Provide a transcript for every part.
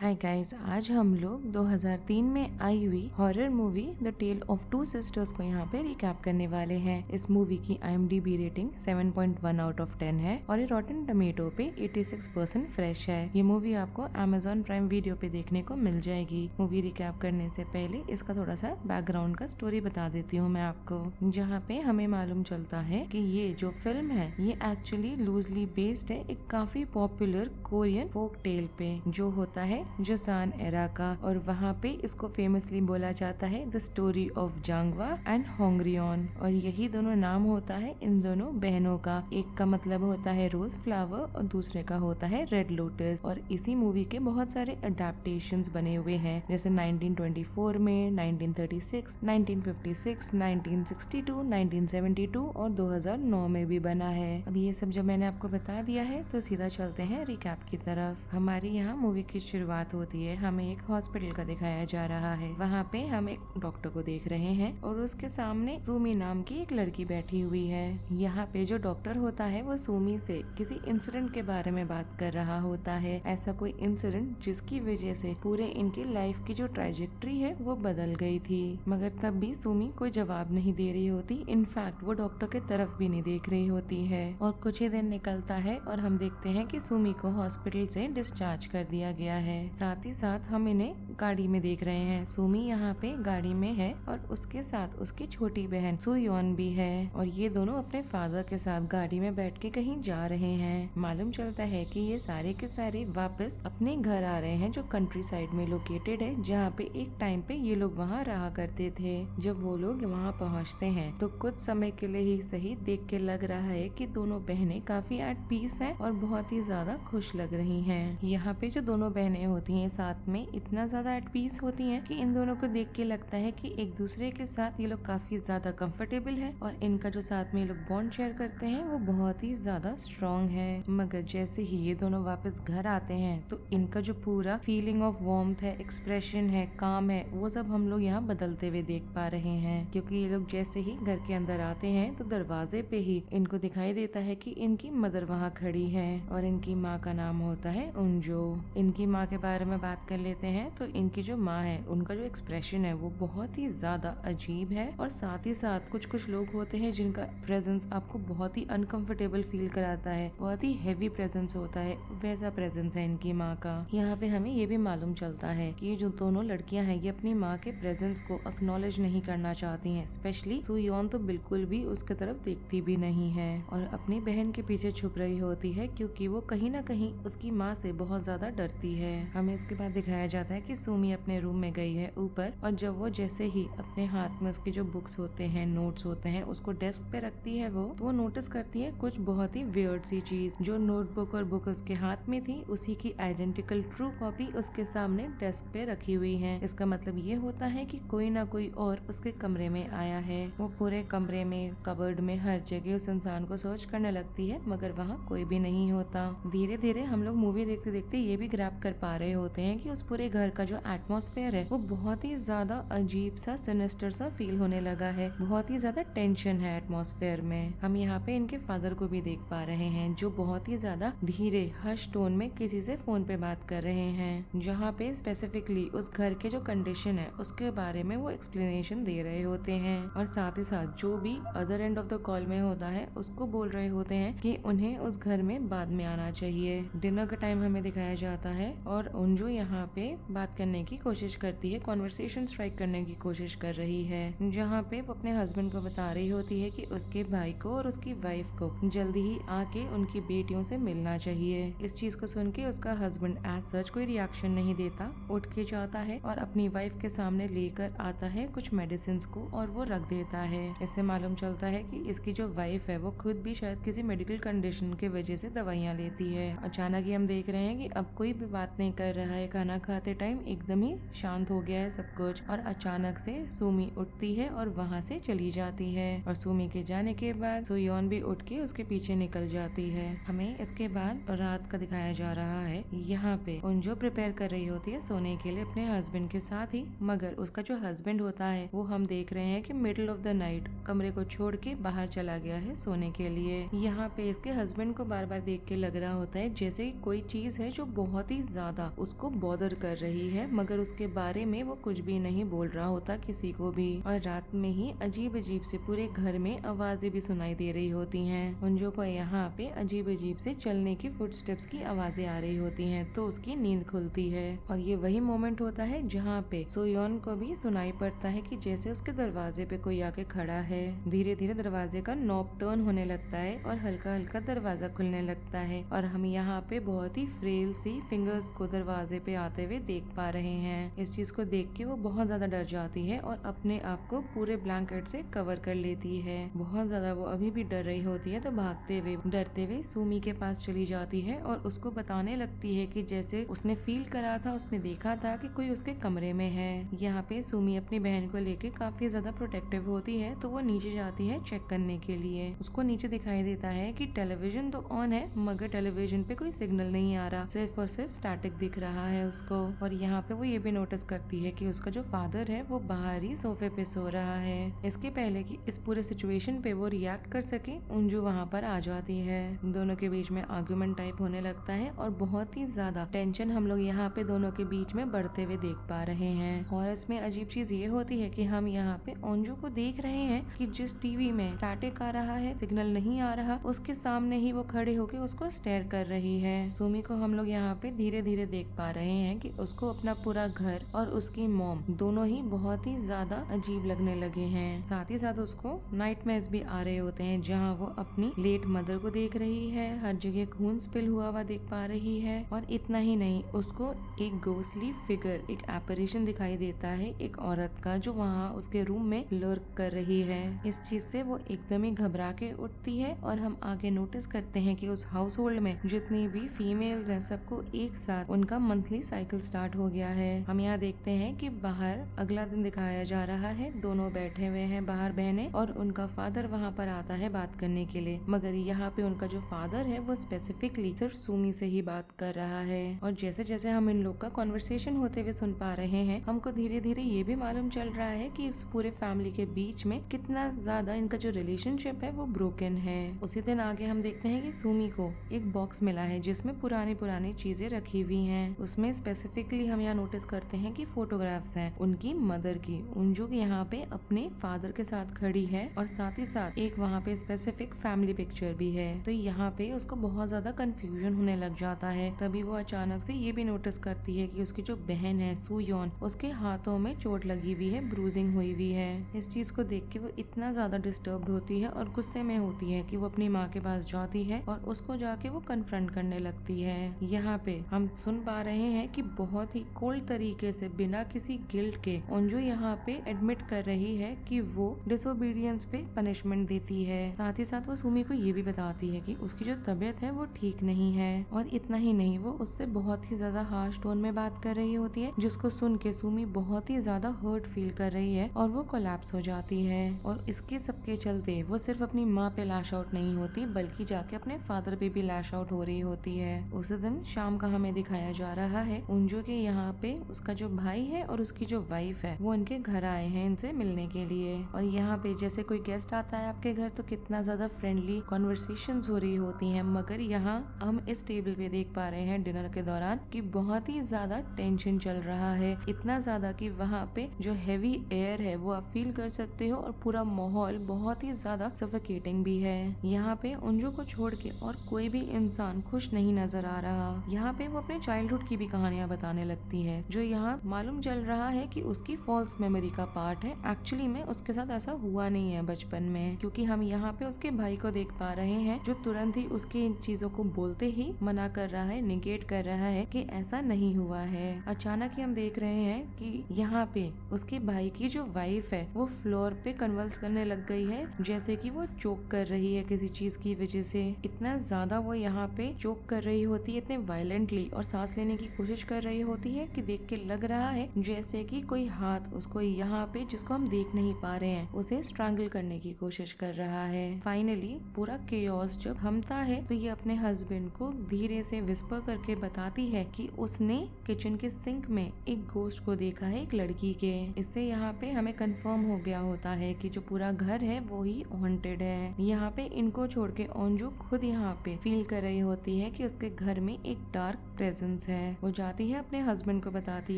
Hi guys, आज हम लोग 2003 में आई हुई horror movie The Tale of Two Sisters को यहाँ पे रिकैप करने वाले हैं। इस मूवी की IMDb रेटिंग 7.1 आउट ऑफ 10 है और ये रॉटन टमेटो पे 86% फ्रेश है। ये मूवी आपको Amazon प्राइम वीडियो पे देखने को मिल जाएगी। मूवी रिकैप करने से पहले इसका थोड़ा सा बैकग्राउंड का स्टोरी बता देती हूँ मैं आपको, जहाँ पे हमें मालूम चलता है कि ये जो फिल्म है ये एक्चुअली लूजली बेस्ड है एक काफी पॉपुलर कोरियन फोक टेल पे, जो होता है जोसान एरा का। और वहाँ पे इसको फेमसली बोला जाता है द स्टोरी ऑफ जांगवा एंड होंग्रियन। और यही दोनों नाम होता है इन दोनों बहनों का। एक का मतलब होता है रोज फ्लावर और दूसरे का होता है रेड लोटस। और इसी मूवी के बहुत सारे अडेप्टेशंस बने हुए हैं, जैसे 1924 में, 1936, 1956, 1962, 1972 और 2009 में भी बना है। अब ये सब जब मैंने आपको बता दिया है तो सीधा चलते हैं रिकैप की तरफ। हमारी यहाँ मूवी की शुरुआत होती है, हमें एक हॉस्पिटल का दिखाया जा रहा है। वहाँ पे हम एक डॉक्टर को देख रहे हैं और उसके सामने सुमी नाम की एक लड़की बैठी हुई है। यहाँ पे जो डॉक्टर होता है वो सुमी से किसी इंसिडेंट के बारे में बात कर रहा होता है, ऐसा कोई इंसिडेंट जिसकी वजह से पूरे इनकी लाइफ की जो ट्राजेक्ट्री है वो बदल गई थी। मगर तब भी सुमी कोई जवाब नहीं दे रही होती, इनफैक्ट वो डॉक्टर की तरफ भी नहीं देख रही होती है। और कुछ ही दिन निकलता है और हम देखते हैं कि सुमी को हॉस्पिटल से डिस्चार्ज कर दिया गया है। साथ ही साथ हम इन्हें गाड़ी में देख रहे हैं। सुमी यहाँ पे गाड़ी में है और उसके साथ उसकी छोटी बहन सुयोन भी है और ये दोनों अपने फादर के साथ गाड़ी में बैठ के कहीं जा रहे हैं। मालूम चलता है कि ये सारे के सारे वापस अपने घर आ रहे हैं, जो कंट्री साइड में लोकेटेड है, जहाँ पे एक टाइम पे ये लोग वहाँ रहा करते थे। जब वो लोग वहाँ पहुँचते हैं तो कुछ समय के लिए ही सही देख के लग रहा है कि दोनों बहनें काफी एट पीस है और बहुत ही ज्यादा खुश लग रही हैं। यहाँ पे जो दोनों बहनें होती हैं साथ में इतना ज्यादा एट पीस होती हैं कि इन दोनों को देख के लगता है कि एक दूसरे के साथ ये लोग काफी ज्यादा कंफर्टेबल है और इनका जो साथ में ये लोग बॉन्ड शेयर करते हैं वो बहुत ही ज्यादा स्ट्रॉन्ग है। मगर जैसे ही ये दोनों वापस घर आते हैं तो इनका जो पूरा फीलिंग ऑफ वार्मथ है, एक्सप्रेशन है, काम है, वो सब हम लोग यहाँ बदलते हुए देख पा रहे हैं। क्योंकि ये लोग जैसे ही घर के अंदर आते हैं तो दरवाजे पे ही इनको दिखाई देता है कि इनकी मदर वहाँ खड़ी है और इनकी माँ का नाम होता है उनजो। इनकी माँ के बारे में बात कर लेते हैं तो इनकी जो माँ है उनका जो एक्सप्रेशन है वो बहुत ही ज्यादा अजीब है। और साथ ही साथ कुछ कुछ लोग होते हैं जिनका प्रेजेंस आपको बहुत ही अनकंफर्टेबल फील कराता है, बहुत ही हैवी प्रेजेंस होता है, वैसा प्रेजेंस है इनकी माँ का। यहाँ पे हमें ये भी मालूम चलता है कि ये जो दोनों लड़कियां हैं ये अपनी माँ के प्रेजेंस को एक्नॉलेज नहीं करना चाहती हैं। स्पेशली सुयोन तो बिल्कुल भी उसके तरफ देखती भी नहीं है और अपनी बहन के पीछे छुप रही होती है, क्योंकि वो कहीं ना कहीं उसकी माँ से बहुत ज्यादा डरती है। हमें इसके बाद दिखाया जाता है कि सुमी अपने रूम में गई है ऊपर, और जब वो जैसे ही अपने हाथ में उसके जो बुक्स होते हैं, नोट्स होते हैं, उसको डेस्क पे रखती है तो वो नोटिस करती है कुछ बहुत ही वियर्ड सी चीज। जो नोटबुक और बुक उसके हाथ में थी उसी की आइडेंटिकल ट्रू कॉपी उसके सामने डेस्क पे रखी हुई है। इसका मतलब ये होता है कि कोई ना कोई और उसके कमरे में आया है। वो पूरे कमरे में, कबर्ड में, हर जगह उस इंसान को सर्च करने लगती है, मगर वहाँ कोई भी नहीं होता। धीरे धीरे हम लोग मूवी देखते देखते ये भी ग्रैब कर पा रहे होते हैं कि उस पूरे घर का जो एटमॉस्फेयर है वो बहुत ही ज्यादा अजीब सा, सिनिस्टर सा फील होने लगा है। बहुत ही ज्यादा टेंशन है एटमॉस्फेयर में। हम यहाँ पे इनके फादर को भी देख पा रहे हैं जो बहुत ही ज्यादा धीरे हश टोन में किसी से फोन पे बात कर रहे हैं, जहाँ पे स्पेसिफिकली उस घर के जो कंडीशन है उसके बारे में वो एक्सप्लेनेशन दे रहे होते हैं। और साथ ही साथ जो भी other end of the call में होता है उसको बोल रहे होते हैं कि उन्हें उस घर में बाद में आना चाहिए। डिनर का टाइम हमें दिखाया जाता है और उनजो यहाँ पे बात करने की कोशिश करती है, कॉन्वर्सेशन स्ट्राइक करने की कोशिश कर रही है, जहाँ पे वो अपने हस्बैंड को बता रही होती है कि उसके भाई को और उसकी वाइफ को जल्दी ही आके उनकी बेटियों से मिलना चाहिए। इस चीज को सुन के उसका हस्बैंड एज सच कोई रिएक्शन नहीं देता, उठ के जाता है और अपनी वाइफ के सामने लेकर आता है कुछ मेडिसिन को और वो रख देता है। इससे मालूम चलता है कि इसकी जो वाइफ है वो खुद भी शायद किसी मेडिकल कंडीशन की वजह से दवाइयाँ लेती है। अचानक ही हम देख रहे हैं कि अब कोई भी बात नहीं कर रहा है। खाना खाते टाइम एकदम ही शांत हो गया है सब कुछ, और अचानक से सुमी उठती है और वहाँ से चली जाती है। और सुमी के जाने के बाद सुयोन भी उठ के उसके पीछे निकल जाती है। हमें इसके बाद रात का दिखाया जा रहा है। यहाँ पे उनजो प्रिपेयर कर रही होती है सोने के लिए अपने हस्बैंड के साथ ही, मगर उसका जो हस्बैंड होता है वो हम देख रहे हैं कि मिडिल ऑफ द नाइट कमरे को छोड़ के बाहर चला गया है सोने के लिए। यहाँ पे इसके हस्बैंड को बार बार देख के लग रहा होता है जैसे कोई चीज है जो बहुत ही ज्यादा उसको बॉदर कर रही है, मगर उसके बारे में वो कुछ भी नहीं बोल रहा होता किसी को भी। और रात में ही अजीब अजीब से पूरे घर में आवाजें भी सुनाई दे रही होती हैं। उंजू को यहाँ पे अजीब अजीब से चलने की फुटस्टेप्स की आवाजें आ रही होती हैं, तो उसकी नींद खुलती है। और ये वही मोमेंट होता है जहाँ पे सोयोन को भी सुनाई पड़ता है कि जैसे उसके दरवाजे पे कोई आके खड़ा है। धीरे धीरे दरवाजे का नॉब टर्न होने लगता है और हल्का हल्का दरवाजा खुलने लगता है और हम यहाँ पे बहुत ही फ्रेल सी फिंगर्स को दरवाजे पे आते हुए देख पा रहे हैं। इस चीज को देख के वो बहुत ज्यादा डर जाती है और अपने आप को पूरे ब्लैंकेट से कवर कर लेती है। बहुत ज्यादा वो अभी भी डर रही होती है, तो भागते हुए डरते हुए सुमी के पास चली जाती है और उसको बताने लगती है कि जैसे उसने फील करा था, उसने देखा था कि कोई उसके कमरे में है। यहाँ पे सुमी अपनी बहन को लेके काफी ज्यादा प्रोटेक्टिव होती है, तो वो नीचे जाती है चेक करने के लिए। उसको नीचे दिखाई देता है कि टेलीविजन तो ऑन है, मगर टेलीविजन पे कोई सिग्नल नहीं आ रहा, सिर्फ और सिर्फ स्टैटिक दिख रहा है उसको। और यहाँ पे वो ये भी नोटिस करती है कि उसका जो फादर है वो बाहर ही सोफे पे सो रहा है। इसके पहले कि इस पूरे सिचुएशन पे वो रिएक्ट कर सके, उंजू वहाँ पर आ जाती है। दोनों के बीच में आर्गुमेंट टाइप होने लगता है और बहुत ही ज्यादा टेंशन हम लोग यहाँ पे दोनों के बीच में बढ़ते हुए देख पा रहे हैं। और इसमें अजीब चीज ये होती है कि हम यहाँ पे अंजू को देख रहे हैं कि जिस टीवी में स्टैटिक आ रहा है, सिग्नल नहीं आ रहा, उसके सामने ही वो खड़े होके उसको स्टेयर कर रही है। सुमी को हम लोग यहाँ पे धीरे धीरे देख पा रहे हैं कि उसको अपना पूरा घर और उसकी मॉम दोनों ही बहुत ही ज्यादा अजीब लगने लगे हैं। साथ ही साथ उसको नाइटमेयर्स भी आ रहे होते हैं, जहाँ वो अपनी लेट मदर को देख रही है, हर जगह खून स्पिल हुआ देख पा रही है। और इतना ही नहीं, उसको एक घोस्टली फिगर, एक एपरेशन दिखाई देता है एक औरत का, जो वहाँ उसके रूम में लर्क कर रही है। इस चीज से वो एकदम ही घबरा के उठती है और हम आगे नोटिस करते हैं कि उस हाउस होल्ड में जितनी भी फीमेल्स हैं, सबको एक साथ उनका मंथली साइकिल स्टार्ट हो गया है। हम यहाँ देखते हैं कि बाहर अगला दिन दिखाया जा रहा है, दोनों बैठे हुए हैं बाहर बहनें, और उनका फादर वहाँ पर आता है बात करने के लिए। मगर यहाँ पे उनका जो फादर है वो स्पेसिफिकली सिर्फ सुमी से ही बात कर रहा है। और जैसे जैसे हम इन लोग का कॉन्वर्सेशन होते हुए सुन पा रहे हैं, हमको धीरे धीरे ये भी मालूम चल रहा है कि इस पूरे फैमिली के बीच में कितना ज्यादा इनका जो रिलेशनशिप है वो ब्रोकन है। उसी दिन आगे हम देखते हैं कि सुमी को एक बॉक्स मिला है जिसमें पुरानी पुरानी चीजें रखी हुई हैं। उसमें स्पेसिफिकली हम यहाँ नोटिस करते हैं कि फोटोग्राफ्स हैं उनकी मदर की। उंजू यहाँ पे अपने फादर के साथ खड़ी है और साथ ही साथ एक वहाँ पे स्पेसिफिक फैमिली पिक्चर भी है। तो यहाँ पे उसको बहुत ज्यादा कंफ्यूजन होने लग जाता है। तभी वो अचानक से ये भी नोटिस करती है कि उसकी जो बहन है सुयोन, उसके हाथों में चोट लगी हुई है, ब्रूजिंग हुई हुई है। इस चीज को देख के वो इतना ज्यादा डिस्टर्ब होती है और गुस्से में होती है कि वो अपनी माँ के पास जाती है और उसको जाके वो कन्फ्रंट करने लगती है। यहाँ पे हम सुन पा रहे हैं कि बहुत ही कोल्ड तरीके से, बिना किसी गिल्ट के, अंजू यहाँ पे एडमिट कर रही है कि वो डिसोबीडियंस पे पनिशमेंट देती है। साथ ही साथ वो सुमी को ये भी बताती है कि उसकी जो तबीयत है वो ठीक नहीं है। और इतना ही नहीं, वो उससे बहुत ही ज्यादा हार्श टोन में बात कर रही होती है, जिसको सुन के सुमी बहुत ही ज्यादा हर्ट फील कर रही है और वो कोलैप्स हो जाती है। और इसके सबके चलते वो सिर्फ अपनी माँ पे लैश आउट नहीं होती, बल्कि जाके अपने फादर पे भी लैश आउट हो रही होती है। उस दिन शाम का हमें दिखाया जा रहा है उंजू के यहाँ पे उसका जो भाई है और उसकी जो वाइफ है वो उनके घर आए हैं इनसे मिलने के लिए। और यहाँ पे जैसे कोई गेस्ट आता है आपके घर तो कितना ज्यादा फ्रेंडली कॉन्वर्सेशंस हो रही होती हैं, मगर यहाँ हम इस टेबल पे देख पा रहे हैं डिनर के दौरान कि बहुत ही ज्यादा टेंशन चल रहा है। इतना ज्यादा कि वहाँ पे जो हैवी एयर है वो आप फील कर सकते हो और पूरा माहौल बहुत ही ज्यादा सफोकेटिंग भी है। यहाँ पे उंजू को छोड़ के और कोई भी इंसान खुश नहीं नजर आ रहा। यहाँ पे वो अपने चाइल्डहुड की भी कहानियां बताने लगती है, जो यहाँ मालूम चल रहा है कि उसकी फॉल्स मेमोरी का पार्ट है। एक्चुअली में उसके साथ ऐसा हुआ नहीं है बचपन में, क्योंकि हम यहाँ पे उसके भाई को देख पा रहे हैं जो तुरंत ही उसकी इन चीजों को बोलते ही मना कर रहा है, निगेट कर रहा है कि ऐसा नहीं हुआ है। अचानक ही हम देख रहे हैं कि यहाँ पे उसके भाई की जो वाइफ है वो फ्लोर पे कन्वल्स करने लग गई है, जैसे कि वो चोक कर रही है किसी चीज की वजह से। इतना ज्यादा वो यहाँ पे चोक कर रही होती है, इतने वायलेंटली, और सांस लेने की कोशिश कर रही होती है कि देख के लग रहा है जैसे कि कोई हाथ उसको यहाँ पे, जिसको हम देख नहीं पा रहे हैं, उसे स्ट्रैंगल करने की कोशिश कर रहा है। फाइनली पूरा केओस जब थमता है तो ये अपने हस्बैंड को धीरे से विस्पर करके बताती है कि उसने किचन के सिंक में एक गोश्त को देखा है, एक लड़की के। इससे यहाँ पे हमें कंफर्म हो गया होता है कि जो पूरा घर है वो ही हॉन्टेड है। यहाँ पे इनको छोड़ के अंजू खुद यहाँ पे फील कर रही होती है कि उसके घर में एक डार्क प्रेजेंस है। वो जाती है अपने हस्बैंड को बताती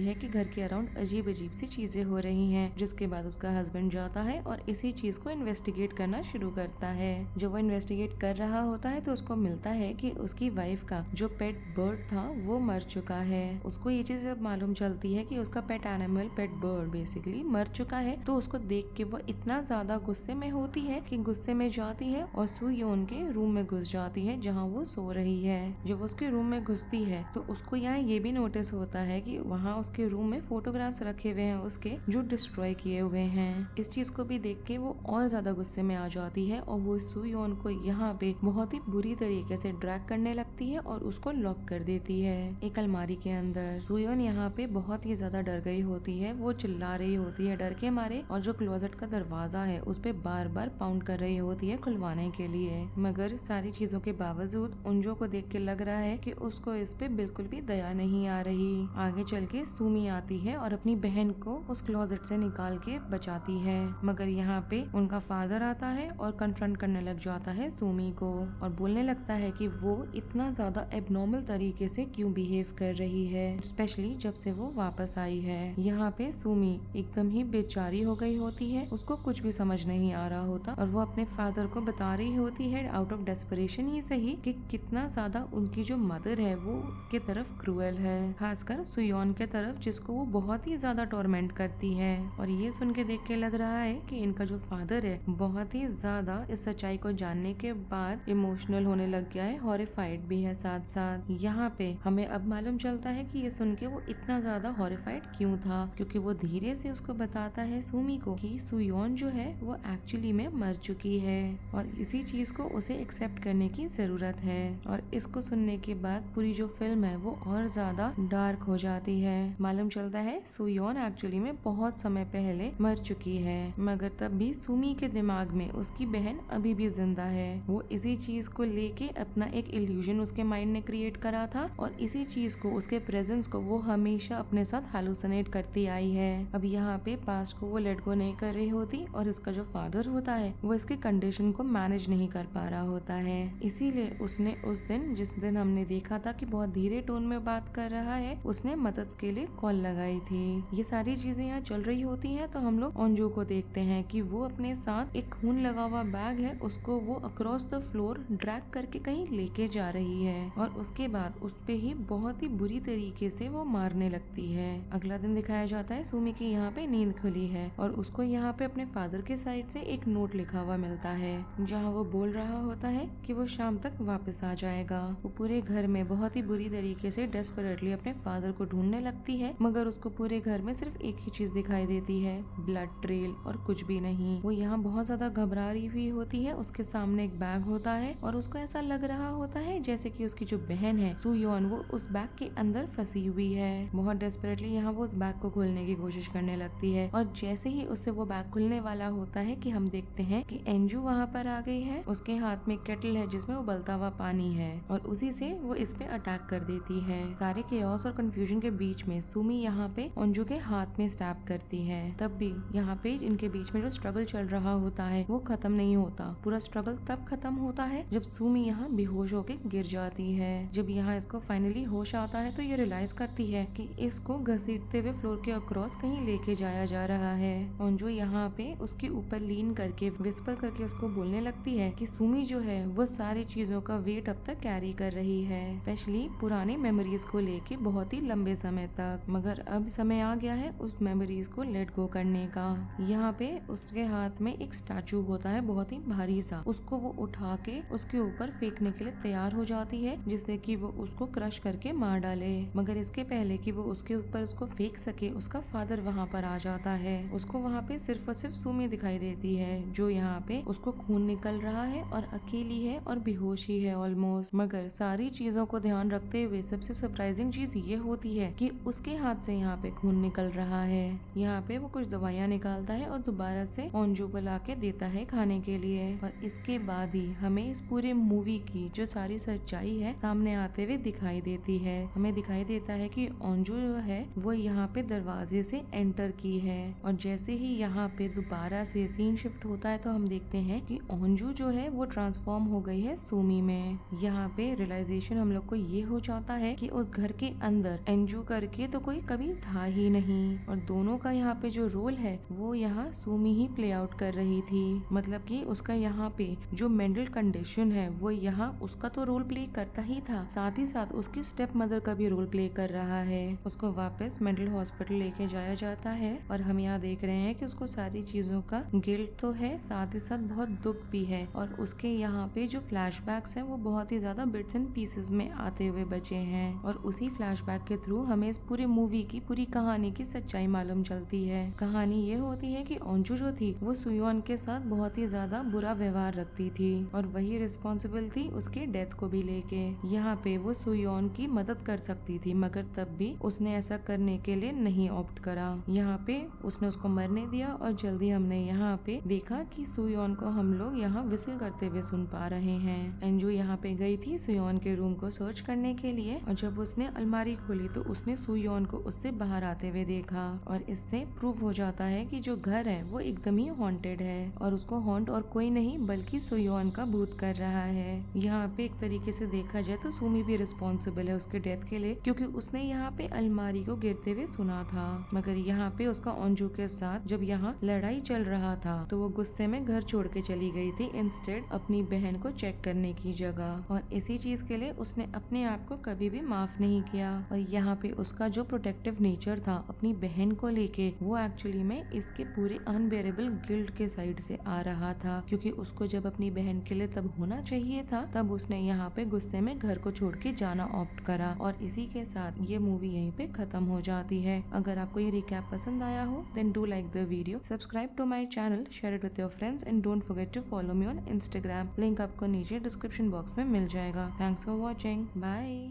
है कि घर के अराउंड अजीब अजीब सी चीजें हो रही हैं, जिसके बाद उसका हस्बैंड जाता है और इसी चीज को इन्वेस्टिगेट करना शुरू करता है। जब वो इन्वेस्टिगेट कर रहा होता है तो उसको मिलता है कि उसकी वाइफ का जो पेट बर्ड था वो मर चुका है। उसको ये चीज जब मालूम चलती है कि उसका पेट एनिमल, पेट बर्ड बेसिकली मर चुका है, तो उसको देख के वो इतना ज्यादा गुस्से में होती है कि गुस्से में जाती है और सू योन के रूम में घुस जाती है जहाँ वो सो रही है। जब उसके रूम में घुसती है तो उसको यहाँ ये भी नोटिस होता है कि वहाँ उसके रूम में फोटोग्राफ्स रखे हुए हैं उसके, जो डिस्ट्रॉय किए हुए हैं। इस चीज को भी देख के वो और ज्यादा गुस्से में आ जाती है और वो सू योन को यहाँ पे बहुत ही बुरी तरीके से ड्रैग करने लगती है और उसको लॉक कर देती है एक अलमारी के अंदर। सू योन यहाँ पे बहुत ही ज्यादा डर गई होती है, वो चिल्ला रही होती है डर के मारे और जो क्लोजेट का दरवाजा है उस पे बार बार पाउंड कर रही होती है खुलवाने के लिए। मगर सारी चीजों के बावजूद उंजो को देख के लग रहा है कि उसको इस पे बिल्कुल भी दया नहीं आ रही। आगे चल के सूमी आती है और अपनी बहन को उस क्लोजेट से निकाल के बचाती है, मगर यहाँ पे उनका फादर आता है और कन्फ्रंट करने लग जाता है सूमी को और बोलने लगता है कि वो इतना ज्यादा एबनॉर्मल तरीके से क्यों बिहेव कर रही है, स्पेशली जब से वो वापस आई है। यहाँ पे सूमी एकदम ही बेचारी हो गई होती है, उसको कुछ भी समझ नहीं आ रहा होता और वो अपने फादर को बता रही होती है आउट ऑफ डेस्परेशन ही सही कि कितना ज्यादा उनकी जो मदर है वो उसके तरफ क्रूएल है, खासकर सुयोन के तरफ, जिसको वो बहुत ही ज्यादा टॉर्मेंट करती है। और ये सुन के देख के लग रहा है कि इनका जो फादर है बहुत ही ज्यादा इस सच्चाई को जानने के बाद इमोशनल होने लग गया है, हॉरिफाइड भी है साथ साथ। यहाँ पे हमें अब मालूम चलता है कि ये सुन के वो इतना ज्यादा हॉरिफाइड क्यों था, क्योंकि वो धीरे से उसको बताता है सूमी को कि सुयोन जो है वो एक्चुअली में मर चुकी है और इसी चीज को उसे एक्सेप्ट करने की जरूरत है। और इसको सुनने के बाद पूरी जो फिल्म है वो और ज्यादा डार्क हो जाती है। मालूम चलता है सुयोन एक्चुअली में बहुत समय पहले मर चुकी है, मगर तब भी सूमी के दिमाग में उसकी बहन अभी भी जिंदा है। वो इसी चीज को लेके अपना एक इल्यूजन उसके माइंड ने क्रिएट करा था और इसी चीज को, उसके प्रेजेंस को वो हमेशा अपने साथ हैलुसिनेट करती आई है। अब यहाँ पे पास्ट को वो लेट गो नहीं कर रही होती और इसका जो फादर होता है वो इसके कंडीशन को मैनेज नहीं कर पा रहा होता है। इसीलिए उसने उस दिन, जिस दिन हमने देखा था कि बहुत धीरे टोन में बात कर रहा है, उसने मदद के लिए कॉल लगाई थी। ये सारी चीजें यहाँ चल रही होती हैं तो हम लोग ओंजो को देखते हैं कि वो अपने साथ एक खून लगा हुआ बैग है, उसको वो अक्रॉस द फ्लोर ड्रैग करके कहीं लेके जा रही है और उसके बाद उस पे ही बहुत ही बुरी तरीके से वो मारने लगती है। अगला दिन दिखाया जाता है सूमी की यहाँ पे नींद खुली है और उसको यहाँ पे अपने फादर के साइड से एक नोट लिखा हुआ मिलता है जहाँ वो बोल रहा होता है कि वो शाम तक वापस आ जाएगा। वो पूरे घर में बहुत ही बुरी तरीके से डेस्परेटली अपने फादर को ढूंढने लगती है, मगर उसको पूरे घर में सिर्फ एक ही चीज दिखाई देती है, ब्लड ट्रेल और कुछ भी नहीं। वो यहाँ बहुत ज्यादा घबरा रही हुई होती है, उसके सामने एक बैग होता है और उसको ऐसा लग रहा होता है जैसे कि उसकी जो बहन है सुयोन वो उस बैग के अंदर फंसी हुई है। बहुत डेस्परेटली यहाँ वो उस बैग को खोलने की कोशिश करने लगती है और जैसे ही उससे वो बैग खुलने वाला होता है कि हम देखते हैं कि एंजू वहाँ पर आ गई है। उसके हाथ में केटल है जिसमें उबलता हुआ पानी है और उसी से वो इस पे अटैक कर देती है। सारे केओस और कंफ्यूजन के बीच में सुमी यहाँ पे एंजू के हाथ में स्टैब करती है। तब भी यहाँ पे इनके बीच में जो स्ट्रगल चल रहा होता है वो खत्म नहीं होता। पूरा स्ट्रगल तब खत्म होता है जब सुमी यहाँ बेहोश होके गिर जाती है। जब यहाँ इसको फाइनली होश आता है तो ये रियलाइज करती है कि इसको घसीटते हुए फ्लोर के अक्रॉस कहीं लेके जाया जा रहा है। एंजू यहाँ पे उसके ऊपर लीन करके विस्पर करके उसको बोलने लगती है कि सुमी जो है वो सारी चीजों का वेट अब तक कैरी कर रही है, स्पेशली पुराने मेमोरीज को लेके बहुत ही लंबे समय तक। मगर अब समय आ गया है उस मेमोरीज को लेट गो करने का। यहाँ पे उसके हाथ में एक स्टैचू होता है बहुत ही भारी सा, उसको वो उठा के उसके ऊपर फेंकने के लिए तैयार हो जाती है जिससे कि वो उसको क्रश करके मार डाले। मगर इसके पहले कि वो उसके ऊपर उसको फेंक सके उसका फादर वहाँ पर आ जाता है। उसको वहाँ पे सिर्फ और सिर्फ सुमी दिखाई देती है जो यहाँ पे उसको खून निकल रहा है और अकेली है और बेहोश ही है ऑलमोस्ट। मगर सारी चीजों को ध्यान रखते हुए सबसे सरप्राइजिंग चीज ये होती है कि उसके हाथ से यहाँ पे खून निकल रहा है। यहाँ पे वो कुछ दवाइयाँ निकालता है और दोबारा से ओंजू को ला के देता है खाने के लिए। और इसके बाद ही हमें इस पूरे मूवी की जो सारी सच्चाई है सामने आते हुए दिखाई देती है। हमें दिखाई देता है कि ओंजू जो है वो यहाँ पे दरवाजे से एंटर की है और जैसे ही यहाँ पे दोबारा से सीन शिफ्ट होता है तो हम देखते हैं कि ओंजू जो है वो ट्रांसफॉर्म हो गई है सुमी में। यहाँ पे रियलाइजेशन हम लोग को ये हो चाहता है कि उस घर के अंदर एंजू करके तो कोई कभी था ही नहीं, और दोनों का यहाँ पे जो रोल है वो यहाँ सुमी ही प्ले आउट कर रही थी। मतलब कि उसका यहाँ पे जो मेंटल कंडीशन है वो यहाँ उसका तो रोल प्ले करता ही था, साथ ही साथ उसकी स्टेप मदर का भी रोल प्ले कर रहा है। उसको वापस मेंटल हॉस्पिटल लेके जाया जाता है और हम यहाँ देख रहे हैं कि उसको सारी चीजों का गिल्ट तो है, साथ ही साथ बहुत दुख भी है, और उसके यहाँ पे जो फ्लैशबैक्स हैं वो बहुत ही ज्यादा बिट्स एंड पीसेस में आते हुए बचे हैं, और उसी फ्लैशबैक के थ्रू हमें इस पूरी मूवी की पूरी कहानी की सच्चाई मालूम चलती है। कहानी ये होती है कि ओंजू जो थी वो सुयोन के साथ बहुत ही ज्यादा बुरा व्यवहार रखती थी, और वही रिस्पॉन्सिबल थी उसकी डेथ को भी लेके। यहाँ पे वो सुयोन की मदद कर सकती थी, मगर तब भी उसने ऐसा करने के लिए नहीं ऑप्ट करा। यहाँ पे उसने उसको मरने दिया, और जल्दी हमने यहाँ पे देखा कि सुयोन को हम लोग यहाँ विसिल करते हुए सुन पा रहे हैं। एंजू यहाँ पे गई थी सुयोन के रूम को सर्च करने के लिए, और जब उसने अलमारी खोली तो उसने सुयोन को उससे बाहर आते हुए देखा, और इससे प्रूव हो जाता है कि जो घर है वो एकदम ही हॉन्टेड है, और उसको हॉन्ट और कोई नहीं बल्कि सुयोन का भूत कर रहा है। यहाँ पे एक तरीके से देखा जाए तो सुमी भी रिस्पॉन्सिबल है उसके डेथ के लिए, क्योंकि उसने यहाँ पे अलमारी को गिरते हुए सुना था। मगर यहाँ पे उसका ओंजू के साथ जब यहाँ लड़ाई चल रहा था तो वो गुस्से में घर छोड़ के चली गई थी, इंस्टेड अपनी बहन को चेक करने की जगह, और इसी चीज के लिए उसने अपने आप को कभी भी माफ नहीं किया। और यहाँ पे उसका जो प्रोटेक्टिव नेचर था अपनी बहन को लेके वो एक्चुअली में इसके पूरे अनबेरेबल गिल्ट के साइड से आ रहा था, क्योंकि उसको जब अपनी बहन के लिए तब होना चाहिए था, तब उसने यहाँ पे गुस्से में घर को छोड़ के जाना ऑप्ट करा। और इसी के साथ ये मूवी यहीं पे खत्म हो जाती है। अगर आपको ये रिकैप पसंद आया हो then do like the video, subscribe to my channel, share it with your friends and don't forget to follow me on Instagram. Link आपको नीचे डिस्क्रिप्शन बॉक्स में मिल जाएगा। Thanks for watching, bye.